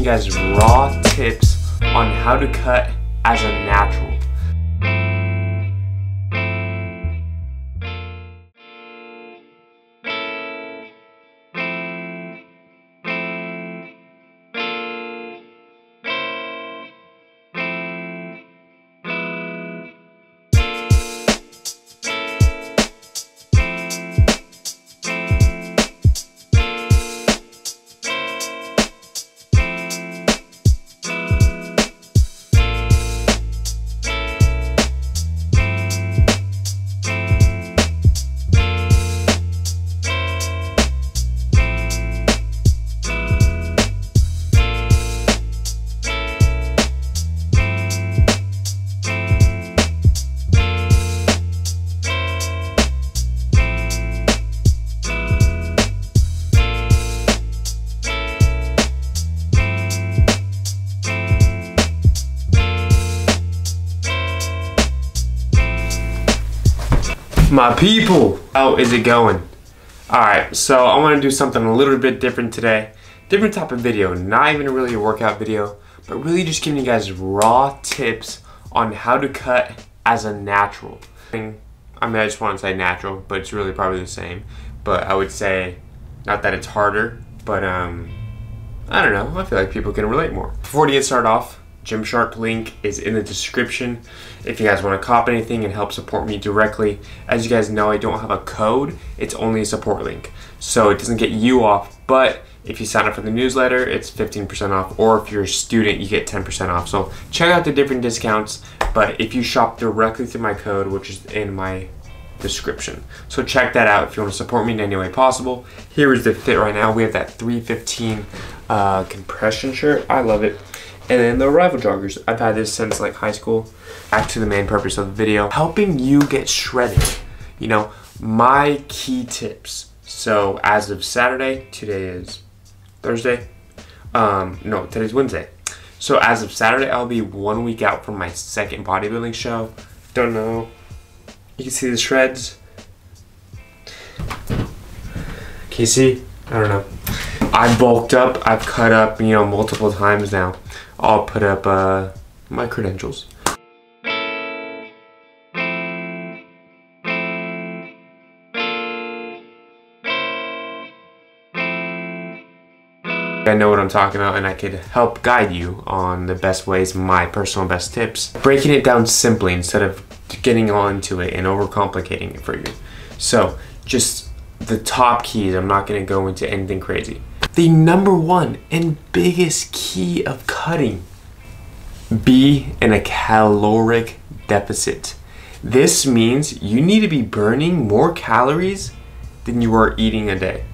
guys raw tips on how to cut as a natural. My people, how is it going? Alright, so I want to do something a little bit different today. Different type of video, not even really a workout video, but really just giving you guys raw tips on how to cut as a natural. I mean, I just want to say natural, but it's really probably the same. But I would say, not that it's harder, but I don't know, I feel like people can relate more. Before we get started off, Gymshark link is in the description if you guys want to cop anything and help support me directly. As you guys know, I don't have a code, it's only a support link. So it doesn't get you off, but if you sign up for the newsletter, it's 15% off, or if you're a student, you get 10% off. So check out the different discounts, but if you shop directly through my code, which is in my description. So check that out if you want to support me in any way possible. Here is the fit right now. We have that 315 compression shirt. I love it. And then the Rival Joggers. I've had this since like high school. Back to the main purpose of the video, helping you get shredded. You know, my key tips. So as of Saturday, today is Thursday. No, today's Wednesday. So as of Saturday, I'll be 1 week out from my second bodybuilding show. Don't know. You can see the shreds. Can you see? I don't know. I bulked up. I've cut up, you know, multiple times now. I'll put up my credentials. I know what I'm talking about, and I could help guide you on the best ways, my personal best tips. Breaking it down simply instead of getting all into it and overcomplicating it for you. So, just the top keys. I'm not going to go into anything crazy. The number one and biggest key of cutting: be in a caloric deficit. This means you need to be burning more calories than you are eating a day.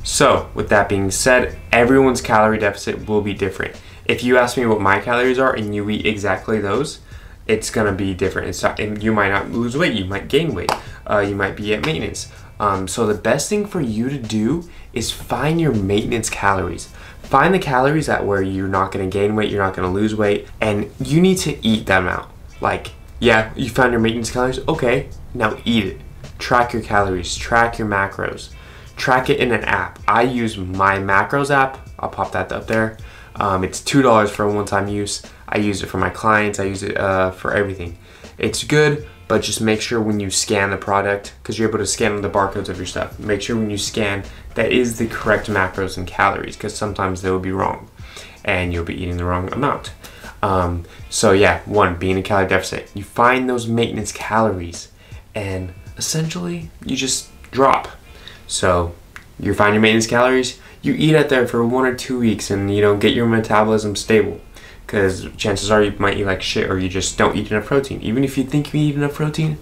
So with that being said, everyone's calorie deficit will be different. If you ask me what my calories are and you eat exactly those, it's gonna be different. It's not, and you might not lose weight, you might gain weight, you might be at maintenance. So the best thing for you to do is find your maintenance calories. Find the calories that where you're not gonna gain weight, you're not gonna lose weight, and you need to eat that amount. Like, yeah, you found your maintenance calories, okay, now eat it. Track your calories, track your macros. Track it in an app. I use my macros app. I'll pop that up there. It's $2 for a one-time use. I use it for my clients, I use it for everything. It's good, but just make sure when you scan the product, because you're able to scan the barcodes of your stuff, make sure when you scan that is the correct macros and calories, because sometimes they will be wrong and you'll be eating the wrong amount. So yeah, one, be in a calorie deficit. You find those maintenance calories and essentially you just drop. So you find your maintenance calories, you eat it there for 1 or 2 weeks and you know, get your metabolism stable. Because chances are you might eat like shit, or you just don't eat enough protein. Even if you think you eat enough protein,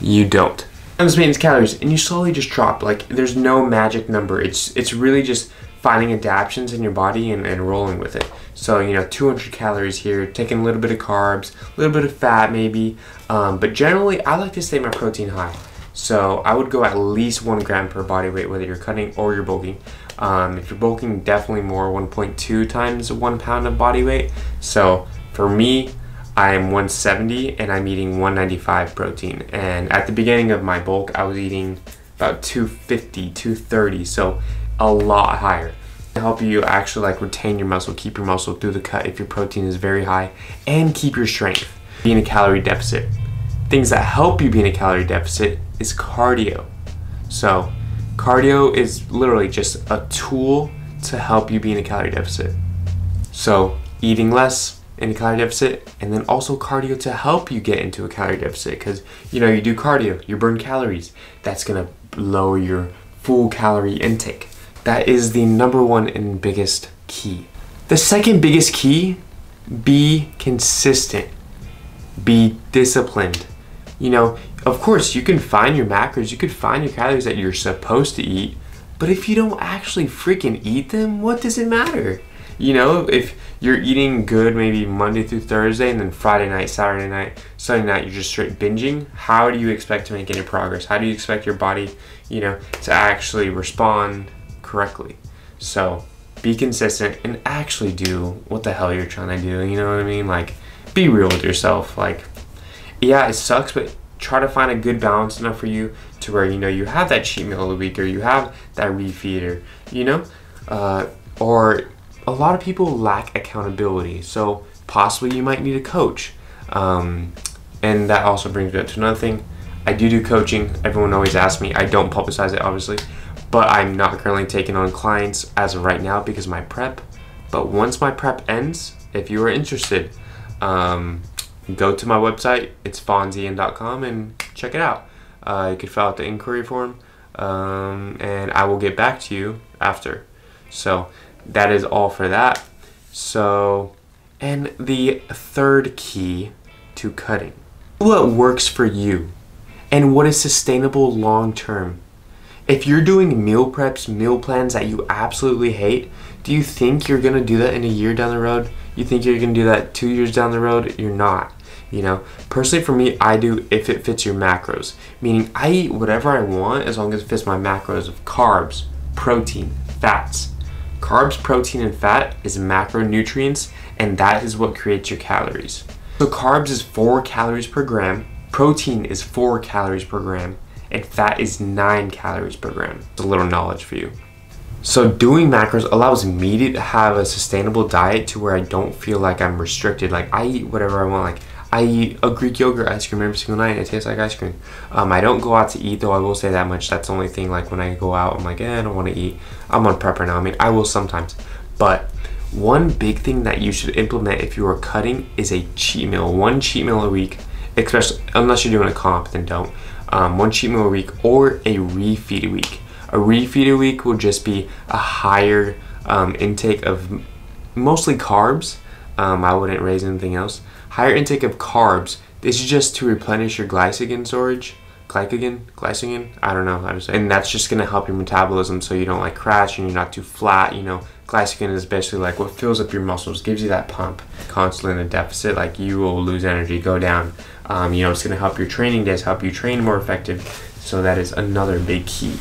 you don't. And those maintenance calories, and you slowly just drop. Like, there's no magic number. It's really just finding adaptations in your body and rolling with it. So, you know, 200 calories here, taking a little bit of carbs, a little bit of fat maybe. But generally, I like to stay my protein high. So I would go at least 1 gram per body weight, whether you're cutting or you're bulking. If you're bulking, definitely more, 1.2 times 1 pound of body weight. So for me, I am 170 and I'm eating 195 protein. And at the beginning of my bulk, I was eating about 250, 230, so a lot higher. to help you actually like retain your muscle, keep your muscle through the cut if your protein is very high, and keep your strength. Be in a calorie deficit. Things that help you be in a calorie deficit is cardio. So cardio is literally just a tool to help you be in a calorie deficit. So eating less in a calorie deficit, and then also cardio to help you get into a calorie deficit, because you know, you do cardio, you burn calories. That's gonna lower your full calorie intake. That is the number one and biggest key. The second biggest key, be consistent. Be disciplined. You know, of course, you can find your macros, you could find your calories that you're supposed to eat, but if you don't actually freaking eat them, what does it matter? You know, if you're eating good maybe Monday through Thursday, and then Friday night, Saturday night, Sunday night, you're just straight binging, how do you expect to make any progress? How do you expect your body, you know, to actually respond correctly? So be consistent and actually do what the hell you're trying to do, you know what I mean? Like, be real with yourself. Like, yeah, it sucks, but try to find a good balance enough for you to where, you know, you have that cheat meal of the week, or you have that refeed, or, you know, or a lot of people lack accountability. So possibly you might need a coach. And that also brings me up to another thing. I do coaching. Everyone always asks me. I don't publicize it, obviously, but I'm not currently taking on clients as of right now because of my prep. But once my prep ends, if you are interested, go to my website. It's fonzian.com and check it out. You could fill out the inquiry form, and I will get back to you after. So that is all for that. So, and the third key to cutting, what works for you and what is sustainable long term. If you're doing meal preps, meal plans that you absolutely hate, do you think you're gonna do that in a year down the road? You think you're gonna do that 2 years down the road? You're not. You know, personally for me, I do if it fits your macros, meaning I eat whatever I want as long as it fits my macros of carbs, protein, fats. Carbs, protein, and fat is macronutrients, and that is what creates your calories. So carbs is 4 calories per gram, protein is 4 calories per gram, and fat is 9 calories per gram. It's a little knowledge for you. So doing macros allows me to have a sustainable diet to where I don't feel like I'm restricted. Like, I eat whatever I want. Like, I eat a Greek yogurt ice cream every single night. It tastes like ice cream. I don't go out to eat, though. I will say that much. That's the only thing. Like, when I go out, I'm like, I don't want to eat. I'm on prep right now. I mean, I will sometimes. But one big thing that you should implement if you are cutting is a cheat meal. 1 cheat meal a week, especially unless you're doing a comp, then don't. 1 cheat meal a week or a refeed a week. A refeed a week will just be a higher intake of mostly carbs. I wouldn't raise anything else. Higher intake of carbs. This is just to replenish your glycogen storage. Glycogen? I don't know how to say. And that's just gonna help your metabolism so you don't like crash and you're not too flat. You know, glycogen is basically like what fills up your muscles, gives you that pump. Constantly in a deficit, like you will lose energy, go down. You know, it's gonna help your training days, help you train more effective. So that is another big key.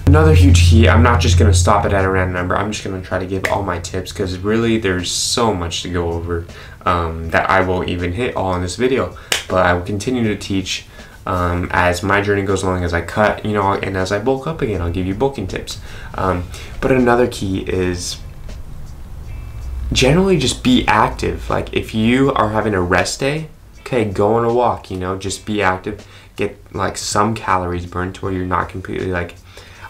Another huge key, I'm not just going to stop it at a random number. I'm just going to try to give all my tips because really there's so much to go over that I won't even hit all in this video. But I will continue to teach as my journey goes along, as I cut, you know, and as I bulk up again, I'll give you bulking tips. But another key is generally just be active. Like if you are having a rest day, okay, go on a walk, you know, just be active. Get like some calories burned to where you're not completely like,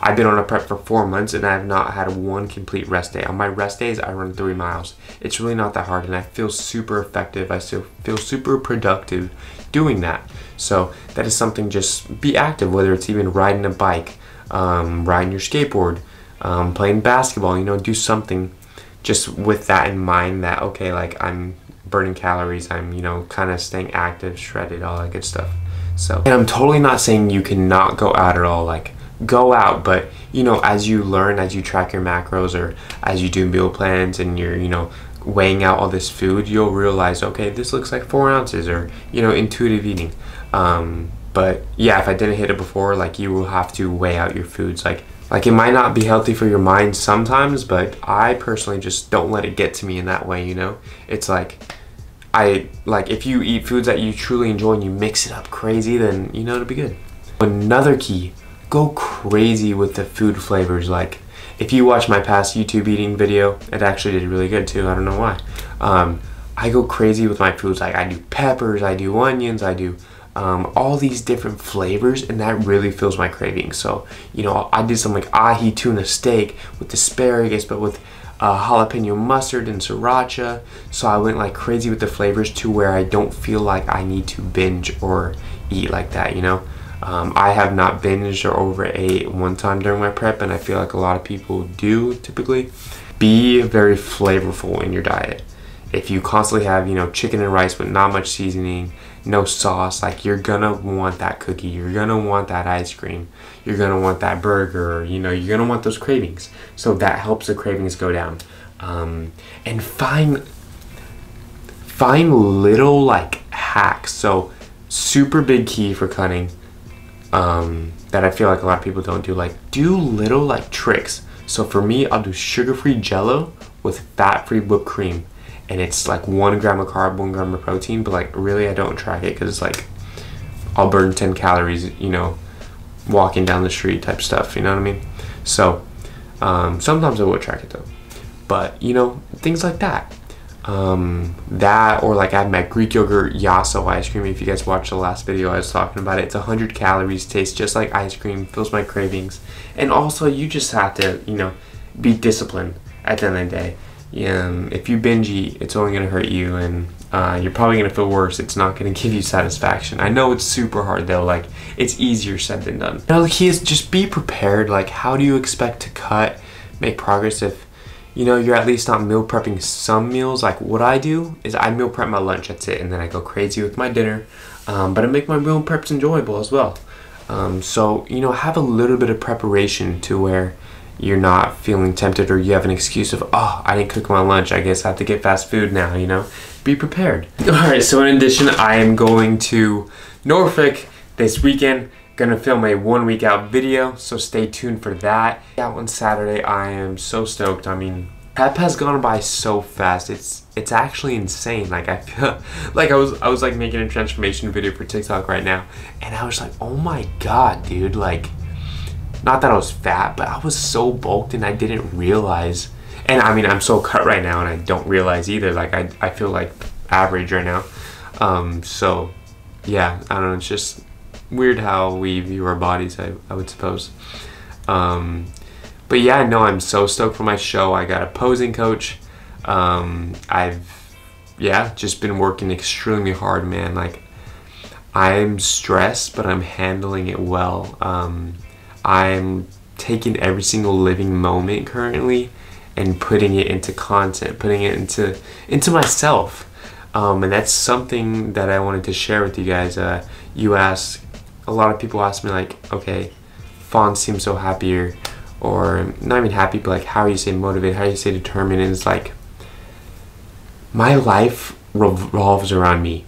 I've been on a prep for 4 months and I have not had 1 complete rest day. On my rest days, I run 3 miles. It's really not that hard and I feel super effective. I still feel super productive doing that. So that is something, just be active, whether it's even riding a bike, riding your skateboard, playing basketball, you know, do something just with that in mind that, okay, like I'm burning calories, I'm, you know, kind of staying active, shredded, all that good stuff. So, and I'm totally not saying you cannot go out at all, like, go out, but you know, as you learn, as you track your macros, or as you do meal plans and you're, you know, weighing out all this food, you'll realize, okay, this looks like 4 ounces, or, you know, intuitive eating. But yeah, if I didn't hit it before, like, you will have to weigh out your foods. Like it might not be healthy for your mind sometimes, but I personally just don't let it get to me in that way, you know. It's like, if you eat foods that you truly enjoy and you mix it up crazy, then, you know, it'll be good. Another key, go crazy with the food flavors. Like, if you watch my past YouTube eating video, it actually did really good too. I don't know why. I go crazy with my foods. Like I do peppers, I do onions, I do all these different flavors, and that really fills my cravings. So, you know, I did some like ahi tuna steak with asparagus, but with jalapeno mustard and sriracha. So I went like crazy with the flavors to where I don't feel like I need to binge or eat like that, you know. I have not binged or overate one time during my prep, and I feel like a lot of people do typically. Be very flavorful in your diet. If you constantly have, you know, chicken and rice with not much seasoning, no sauce, like you're gonna want that cookie, you're gonna want that ice cream, you're gonna want that burger, you know, you're gonna want those cravings. So that helps the cravings go down. And find little like hacks. So super big key for cutting that I feel like a lot of people don't do. Like do little like tricks. So for me, I'll do sugar-free jello with fat-free whipped cream. And it's like 1 gram of carb, 1 gram of protein, but like really I don't track it because it's like I'll burn 10 calories, you know, walking down the street type stuff, you know what I mean? So sometimes I will track it though, but you know, things like that. That, or like I have my Greek yogurt yasso ice cream. If you guys watched the last video I was talking about it, it's 100 calories, tastes just like ice cream, fills my cravings. And also you just have to, you know, be disciplined at the end of the day. If you binge eat, it's only going to hurt you, and you're probably going to feel worse. It's not going to give you satisfaction. I know it's super hard though, like it's easier said than done. Now the key is just be prepared. Like how do you expect to make progress if, you know, you're at least not meal prepping some meals? Like what I do is I meal prep my lunch, that's it, and then I go crazy with my dinner, but I make my meal preps enjoyable as well. So, you know, have a little bit of preparation to where you're not feeling tempted or you have an excuse of, oh, I didn't cook my lunch, I guess I have to get fast food now, you know. Be prepared. Alright, so in addition, I am going to Norfolk this weekend. Gonna film a 1 week out video, so stay tuned for that. Out on Saturday, I am so stoked. I mean, prep has gone by so fast. It's actually insane. Like I feel like I was like making a transformation video for TikTok right now, and I was like, oh my god, dude, like, not that I was fat, but I was so bulked and I didn't realize. And I mean, I'm so cut right now and I don't realize either. Like I feel like average right now. So yeah, I don't know, it's just weird how we view our bodies, I would suppose. But yeah, no, I'm so stoked for my show. I got a posing coach. I've just been working extremely hard, man. Like I'm stressed, but I'm handling it well. I'm taking every single living moment currently and putting it into content, putting it into myself. And that's something that I wanted to share with you guys. A lot of people ask me like, okay, Fawn seems so happier, or not even happy, but like, how are you say motivated, how do you say determined? And it's like, my life revolves around me.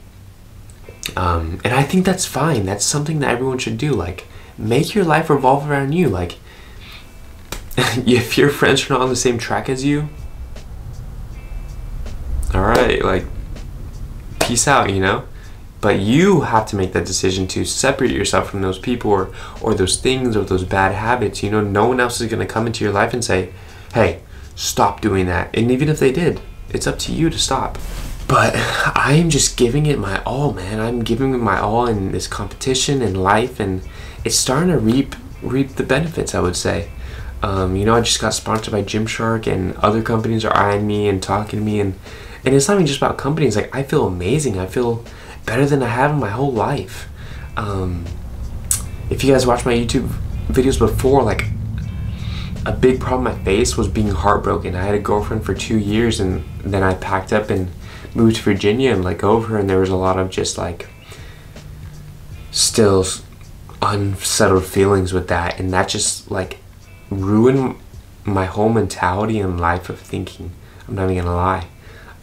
And I think that's fine. That's something that everyone should do. Like, make your life revolve around you. Like, if your friends are not on the same track as you, alright, like, peace out, you know? But you have to make that decision to separate yourself from those people or those things or those bad habits. You know, no one else is going to come into your life and say, hey, stop doing that. And even if they did, it's up to you to stop. But I am just giving it my all, man. I'm giving it my all in this competition and life, and it's starting to reap the benefits, I would say. You know, I just got sponsored by Gymshark, and other companies are eyeing me and talking to me, and it's not even just about companies. Like, I feel amazing. I feel better than I have in my whole life. If you guys watch my YouTube videos before, like, a big problem I faced was being heartbroken. I had a girlfriend for 2 years, and then I packed up and moved to Virginia and let go of her, and there was a lot of just like still unsettled feelings with that, and that just like ruined my whole mentality and life of thinking. I'm not even gonna lie.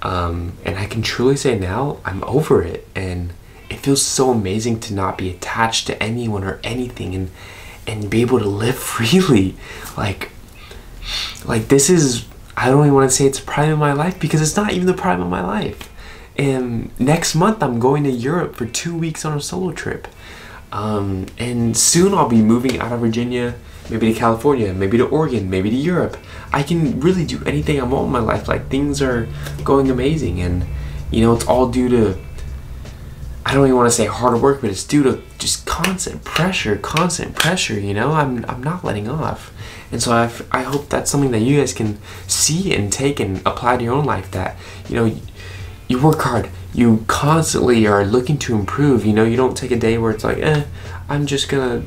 And I can truly say now I'm over it, and it feels so amazing to not be attached to anyone or anything, and be able to live freely. Like this is, I don't even want to say it's the prime of my life, because it's not even the prime of my life. And next month I'm going to Europe for 2 weeks on a solo trip. And soon I'll be moving out of Virginia maybe to California, maybe to Oregon, maybe to Europe. I can really do anything I want in my life. Like, things are going amazing, and you know, it's all due to, I don't even want to say hard work, but it's due to just constant pressure, you know? I'm not letting off. And so I hope that's something that you guys can see and take and apply to your own life, that, you know, you work hard, you constantly are looking to improve, you know? You don't take a day where it's like, I'm just gonna,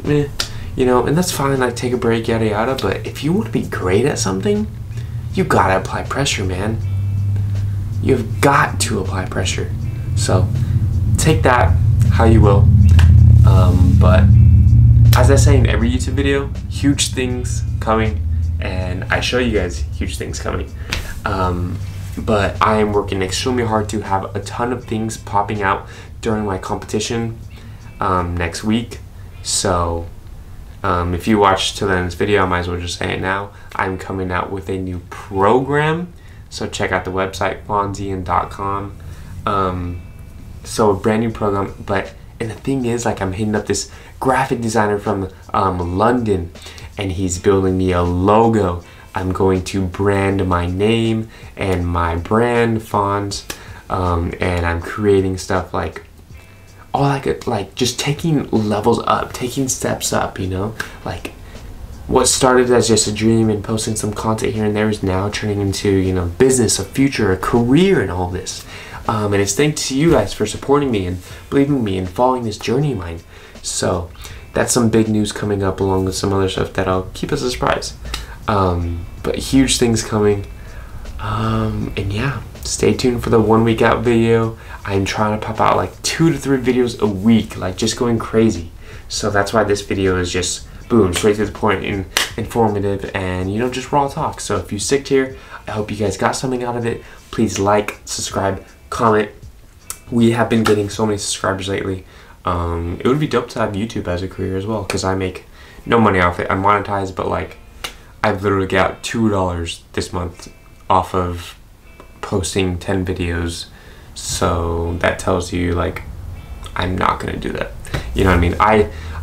you know, and that's fine, like, take a break, yada yada, but if you want to be great at something, you gotta apply pressure, man. You've got to apply pressure. So take that how you will, but as I say in every YouTube video, huge things coming, and I show you guys huge things coming, but I am working extremely hard to have a ton of things popping out during my competition next week. So if you watch till the end of this video, I might as well just say it now. I'm coming out with a new program, so check out the website fonzian.com. So a brand new program, and the thing is, like, I'm hitting up this graphic designer from London, and he's building me a logo. I'm going to brand my name and my brand fonts, and I'm creating stuff like all like just taking levels up, taking steps up, you know? Like, what started as just a dream and posting some content here and there is now turning into, you know, business, a future, a career, and all this. And it's thanks to you guys for supporting me and believing in me and following this journey of mine. So that's some big news coming up, along with some other stuff that'll keep us a surprise. But huge things coming. And yeah, stay tuned for the 1 week out video. I'm trying to pop out like 2 to 3 videos a week, like just going crazy. So that's why this video is just boom, straight to the point and informative, and, you know, just raw talk. So if you stick here, I hope you guys got something out of it. Please like, subscribe, comment. We have been getting so many subscribers lately. It would be dope to have YouTube as a career as well, because I make no money off it. I'm monetized, but like, I've literally got $2 this month off of posting 10 videos. So that tells you, like, I'm not gonna do that. You know what I mean?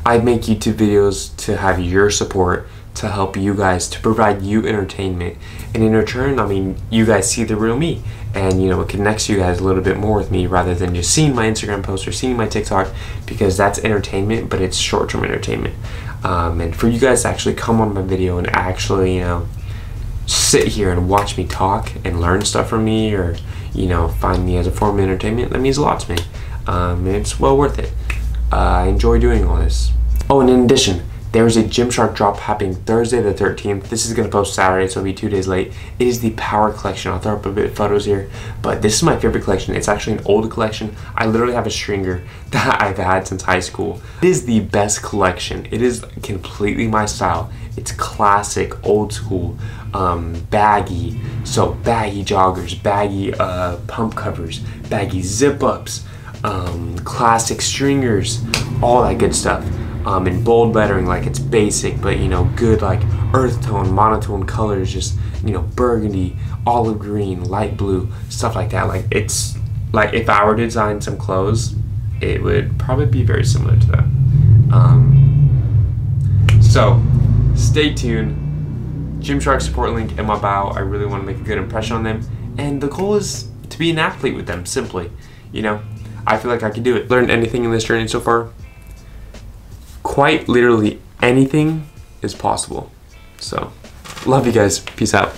I make YouTube videos to have your support, to help you guys, to provide you entertainment, and in return, I mean, you guys see the real me, and, you know, it connects you guys a little bit more with me rather than just seeing my Instagram post or seeing my TikTok, because that's entertainment, but it's short-term entertainment. And for you guys to actually come on my video and actually, you know, sit here and watch me talk and learn stuff from me, or, you know, find me as a form of entertainment, that means a lot to me. And it's well worth it. I enjoy doing all this. Oh, and in addition, there's a Gymshark drop happening Thursday the 13th. This is going to post Saturday, so it'll be 2 days late. It is the Power Collection. I'll throw up a bit of photos here, but this is my favorite collection. It's actually an old collection. I literally have a stringer that I've had since high school. It is the best collection. It is completely my style. It's classic, old school, baggy. So baggy joggers, baggy pump covers, baggy zip-ups, classic stringers, all that good stuff. In bold lettering, like, it's basic, but, you know, good, like, earth tone, monotone colors, just, you know, burgundy, olive green, light blue, stuff like that. Like, it's, like, if I were to design some clothes, it would probably be very similar to that. So, stay tuned. Gymshark support link in my bio. I really want to make a good impression on them, and the goal is to be an athlete with them, simply. You know, I feel like I can do it. Learned anything in this journey so far? Quite literally anything is possible. So, love you guys. Peace out.